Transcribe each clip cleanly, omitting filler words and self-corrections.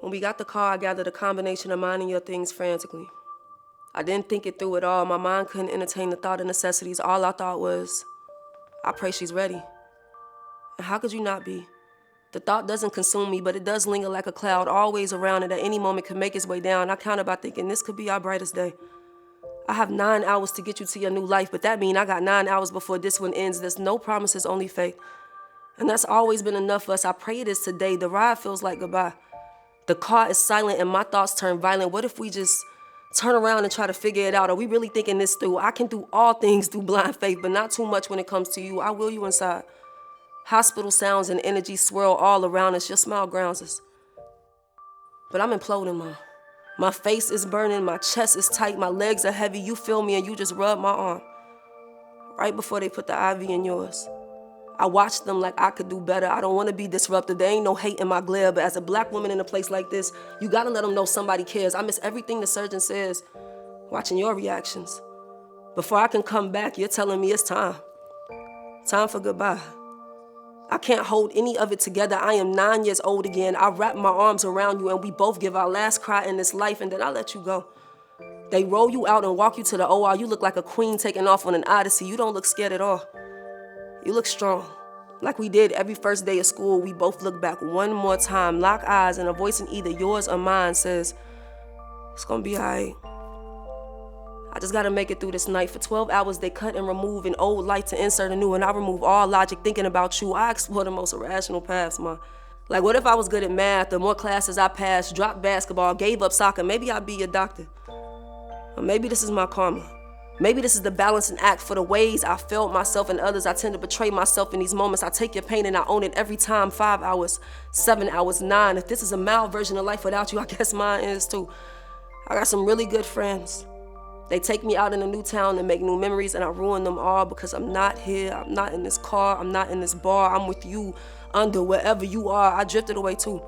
When we got the car, I gathered a combination of mine and your things frantically. I didn't think it through at all. My mind couldn't entertain the thought of necessities. All I thought was, I pray she's ready. And how could you not be? The thought doesn't consume me, but it does linger like a cloud, always around and at any moment could make its way down. I counted by thinking this could be our brightest day. I have 9 hours to get you to your new life, but that means I got 9 hours before this one ends. There's no promises, only faith. And that's always been enough for us. I pray it is today. The ride feels like goodbye. The car is silent and my thoughts turn violent. What if we just turn around and try to figure it out? Are we really thinking this through? I can do all things through blind faith, but not too much when it comes to you. I will you inside. Hospital sounds and energy swirl all around us. Your smile grounds us. But I'm imploding, Mom. My face is burning, my chest is tight, my legs are heavy. You feel me and you just rub my arm. Right before they put the IV in yours. I watched them like I could do better. I don't want to be disruptive. There ain't no hate in my glare, but as a black woman in a place like this, you gotta let them know somebody cares. I miss everything the surgeon says, watching your reactions. Before I can come back, you're telling me it's time. Time for goodbye. I can't hold any of it together. I am 9 years old again. I wrap my arms around you and we both give our last cry in this life and then I let you go. They roll you out and walk you to the OR. You look like a queen taking off on an odyssey. You don't look scared at all. You look strong. Like we did every first day of school, we both look back one more time, lock eyes, and a voice in either yours or mine says, it's gonna be all right. I just gotta make it through this night. For 12 hours, they cut and remove an old light to insert a new, and I remove all logic thinking about you. I explore the most irrational paths, Ma. Like, what if I was good at math, the more classes I passed, dropped basketball, gave up soccer, maybe I'd be your doctor. Or maybe this is my karma. Maybe this is the balancing act for the ways I failed myself and others. I tend to betray myself in these moments. I take your pain and I own it every time. 5 hours, 7 hours, 9. If this is a mild version of life without you, I guess mine is too. I got some really good friends. They take me out in a new town and make new memories, and I ruin them all because I'm not here. I'm not in this car. I'm not in this bar. I'm with you under wherever you are. I drifted away too.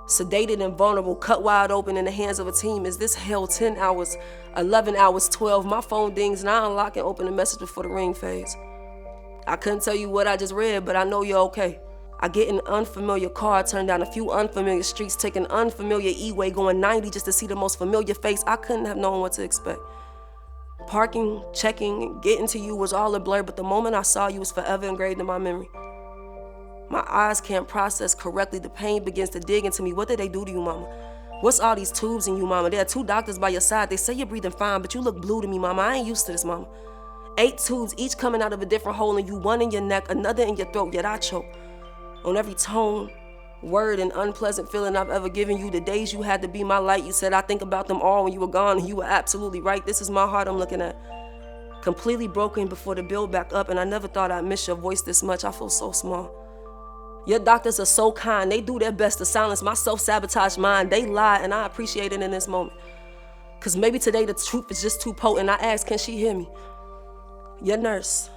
Sedated and vulnerable, cut wide open in the hands of a team. Is this hell? 10 hours, 11 hours, 12. My phone dings and I unlock and open the message before the ring fades. I couldn't tell you what I just read, but I know you're okay. I get in an unfamiliar car, turn down a few unfamiliar streets, take an unfamiliar E-way, going 90 just to see the most familiar face. I couldn't have known what to expect. Parking, checking, getting to you was all a blur, but the moment I saw you was forever engraved in my memory. My eyes can't process correctly. The pain begins to dig into me. What did they do to you, Mama? What's all these tubes in you, Mama? There are 2 doctors by your side. They say you're breathing fine, but you look blue to me, Mama. I ain't used to this, Mama. 8 tubes, each coming out of a different hole in you, one in your neck, another in your throat, yet I choke. On every tone, word, and unpleasant feeling I've ever given you, the days you had to be my light, you said I think about them all when you were gone, and you were absolutely right. This is my heart I'm looking at. Completely broken before the build back up, and I never thought I'd miss your voice this much. I feel so small. Your doctors are so kind. They do their best to silence my self-sabotage mind. They lie, and I appreciate it in this moment. Because maybe today the truth is just too potent. I ask, can she hear me? Your nurse,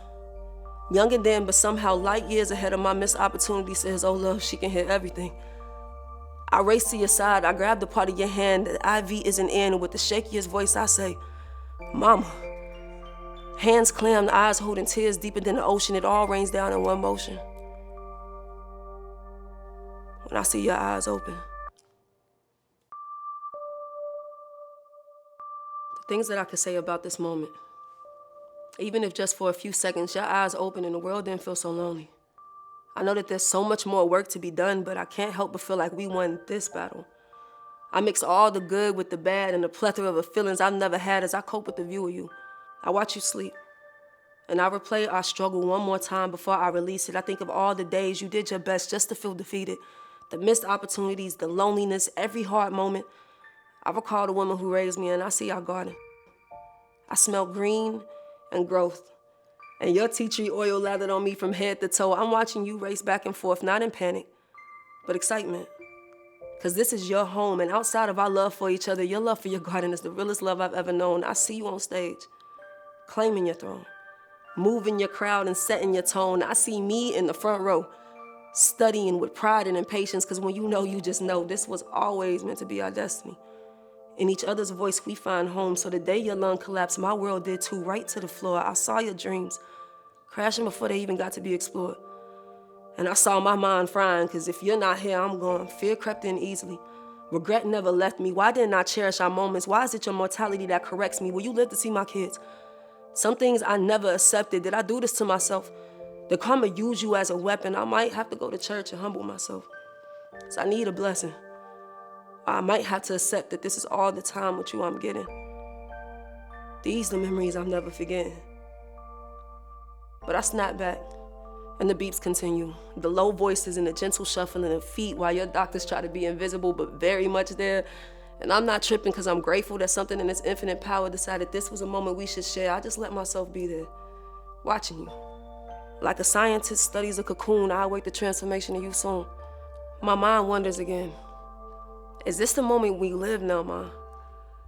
younger than, but somehow light years ahead of my missed opportunity, says, oh, love, she can hear everything. I race to your side. I grab the part of your hand. The IV isn't in, and with the shakiest voice, I say, Mama. Hands clammed, eyes holding tears deeper than the ocean. It all rains down in one motion. When I see your eyes open. The things that I could say about this moment, even if just for a few seconds, your eyes open and the world didn't feel so lonely. I know that there's so much more work to be done, but I can't help but feel like we won this battle. I mix all the good with the bad and the plethora of feelings I've never had as I cope with the view of you. I watch you sleep, and I replay our struggle one more time before I release it. I think of all the days you did your best just to feel defeated. The missed opportunities, the loneliness, every hard moment. I recall the woman who raised me and I see our garden. I smell green and growth. And your tea tree oil lathered on me from head to toe. I'm watching you race back and forth, not in panic, but excitement. Because this is your home, and outside of our love for each other, your love for your garden is the realest love I've ever known. I see you on stage, claiming your throne, moving your crowd and setting your tone. I see me in the front row, studying with pride and impatience, because when you know, you just know this was always meant to be our destiny. In each other's voice, we find home. So the day your lung collapsed, my world did too, right to the floor. I saw your dreams crashing before they even got to be explored. And I saw my mind frying, because if you're not here, I'm gone. Fear crept in easily. Regret never left me. Why didn't I cherish our moments? Why is it your mortality that corrects me? Will you live to see my kids? Some things I never accepted. Did I do this to myself? Did karma use you as a weapon? I might have to go to church and humble myself. So I need a blessing. I might have to accept that this is all the time with you I'm getting. These the memories I'm never forgetting. But I snap back, and the beeps continue. The low voices and the gentle shuffling of feet while your doctors try to be invisible but very much there. And I'm not tripping because I'm grateful that something in its infinite power decided this was a moment we should share. I just let myself be there, watching you. Like a scientist studies a cocoon, I await the transformation of you soon. My mind wonders again. Is this the moment we live now, Ma?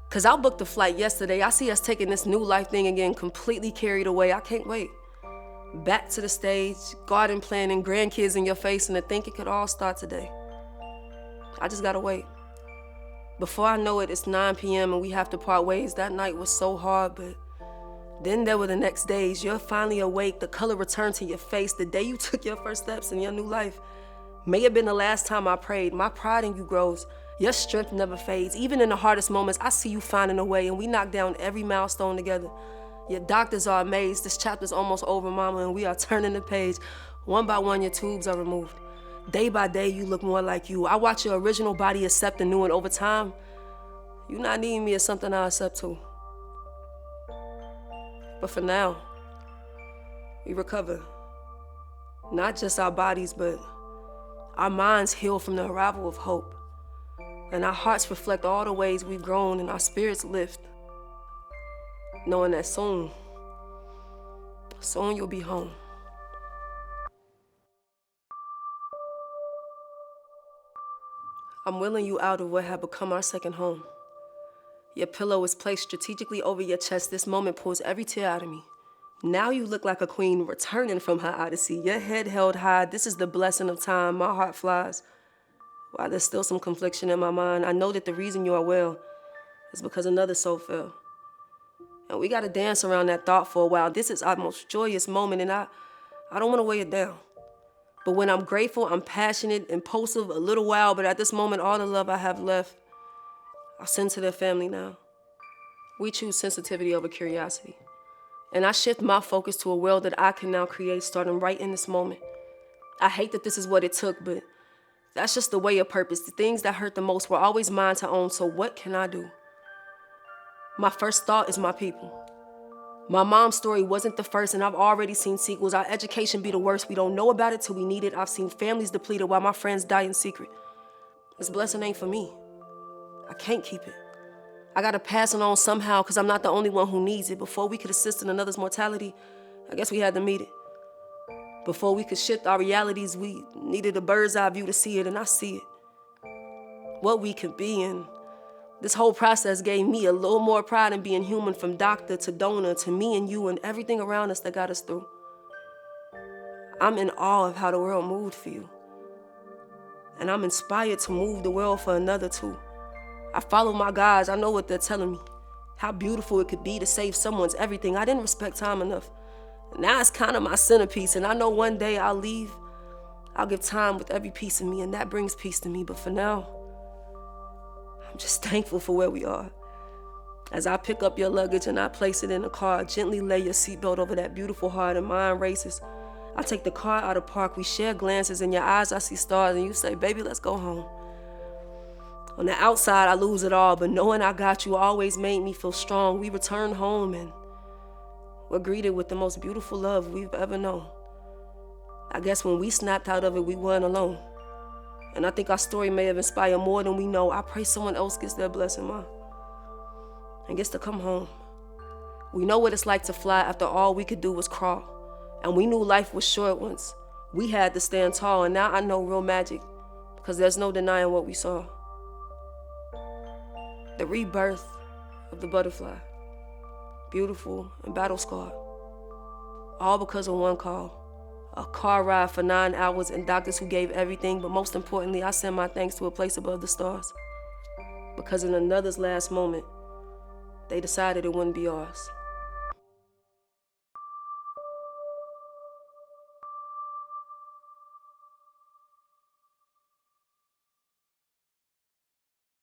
Cause I booked the flight yesterday. I see us taking this new life thing again, completely carried away. I can't wait. Back to the stage, garden planning, grandkids in your face, and to think it could all start today. I just gotta wait. Before I know it, it's 9 p.m. and we have to part ways. That night was so hard, but then there were the next days. You're finally awake, the color returned to your face. The day you took your first steps in your new life may have been the last time I prayed. My pride in you grows. Your strength never fades. Even in the hardest moments, I see you finding a way, and we knock down every milestone together. Your doctors are amazed. This chapter's almost over, Mama, and we are turning the page. One by one, your tubes are removed. Day by day, you look more like you. I watch your original body accept the new, and over time, you not needing me as something I accept too. But for now, we recover. Not just our bodies, but our minds heal from the arrival of hope. And our hearts reflect all the ways we've grown, and our spirits lift, knowing that soon you'll be home. I'm wheeling you out of what had become our second home. Your pillow is placed strategically over your chest. This moment pulls every tear out of me. Now you look like a queen returning from her odyssey. Your head held high. This is the blessing of time. My heart flies. While there's still some confliction in my mind, I know that the reason you are well is because another soul fell. And we gotta dance around that thought for a while. This is our most joyous moment, and I don't wanna weigh it down. But when I'm grateful, I'm passionate, impulsive, a little wild, but at this moment, all the love I have left, I'll send to their family now. We choose sensitivity over curiosity. And I shift my focus to a world that I can now create starting right in this moment. I hate that this is what it took, but that's just the way of purpose. The things that hurt the most were always mine to own, so what can I do? My first thought is my people. My mom's story wasn't the first, and I've already seen sequels. Our education be the worst. We don't know about it till we need it. I've seen families depleted while my friends die in secret. This blessing ain't for me. I can't keep it. I gotta pass it on somehow, because I'm not the only one who needs it. Before we could assist in another's mortality, I guess we had to meet it. Before we could shift our realities, we needed a bird's eye view to see it, and I see it. What we could be, and this whole process gave me a little more pride in being human, from doctor to donor to me and you and everything around us that got us through. I'm in awe of how the world moved for you. And I'm inspired to move the world for another too. I follow my guides. I know what they're telling me. How beautiful it could be to save someone's everything. I didn't respect time enough. Now it's kind of my centerpiece, and I know one day I'll leave. I'll give time with every piece of me, and that brings peace to me. But for now, I'm just thankful for where we are. As I pick up your luggage and I place it in the car, gently lay your seatbelt over that beautiful heart, and mine races. I take the car out of park. We share glances. In your eyes, I see stars, and you say, baby, let's go home. On the outside, I lose it all, but knowing I got you always made me feel strong. We return home, and we're greeted with the most beautiful love we've ever known. I guess when we snapped out of it, we weren't alone. And I think our story may have inspired more than we know. I pray someone else gets their blessing, Ma, and gets to come home. We know what it's like to fly after all we could do was crawl. And we knew life was short once. We had to stand tall, and now I know real magic, because there's no denying what we saw. The rebirth of the butterfly. Beautiful and battle-scarred. All because of one call. A car ride for 9 hours and doctors who gave everything, but most importantly, I send my thanks to a place above the stars. Because in another's last moment, they decided it wouldn't be ours.